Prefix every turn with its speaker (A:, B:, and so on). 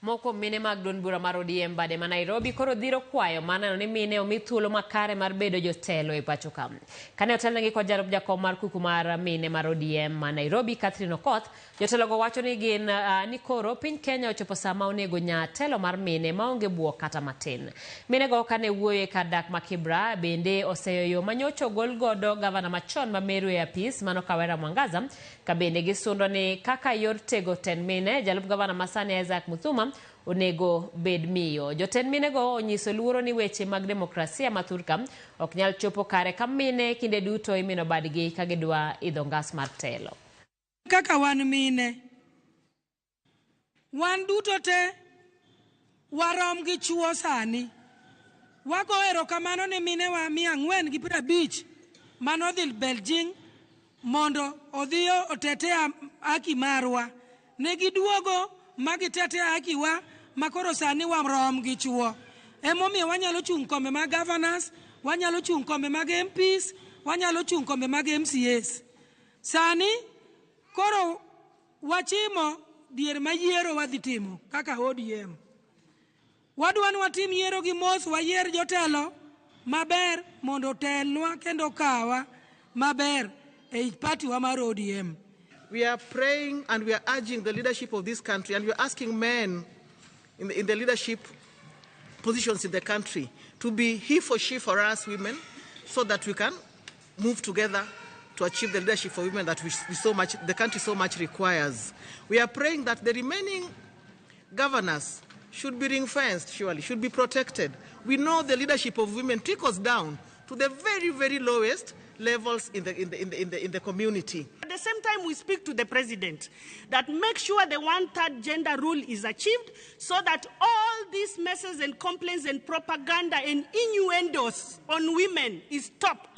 A: Moko mine mag duond bura mar ODM bade ma Nairobi koro dhiro kwayo maneno ni mine omi thuolo makare mar bedo jotelo e pacho ka. Kane otelnegi kod jalup jakom mar kuku mar mine mar ODM ma Nairobi Catherine Okoth, jotelogo wacho ni gin ni koro piny Kenya ochopo sama onego nya telo mar mine maonge buok kata matin. Minego kane wuoyo e kar dak ma Kibra bende oseyo yo manyocha ogol godo gavana machon ma Meru e apis mano Kawira Mwangaza ka bende gisundo ni kaka yor tego ten mine jalup gavana masani Isaac Muthuma onego bed miyo. Joten minego onyiso luoro ni weche mag demokrasia mathurka ok nyal chopo kare ka mine kinde duto imino badgi ka gidwa idho ngas mar telo.
B: Kaka wan mine, wan duto te warom gi chuo sani. Wago erokamano ne mine wa 450 manodhi Beijing mondo odhiyo otetea haki marwa. Negi duogo magitetea haki wa makoro sani warom gi chuo. Emomiyo wanyalo chung' kombe mag governors, wanyalo chung' kombe mag MPs, wanyalo chung' kombe mag MCAs. Sani koro wachimo dier mayiero wadhi timo kaka ODM. Wadwan watim yiero gi mos wayier jotelo maber mondo telwa kendo kawa maber e party wa mar ODM.
C: We are praying and we are urging the leadership of this country, and we are asking men in the leadership positions in the country to be he for she for us women, so that we can move together to achieve the leadership for women that the country so much requires. We are praying that the remaining governors should be ring-fenced, surely, should be protected. We know the leadership of women trickles down to the very, very lowest levels in the community.
D: At the same time, we speak to the president that make sure the one-third gender rule is achieved, so that all these messes and complaints and propaganda and innuendos on women is stopped.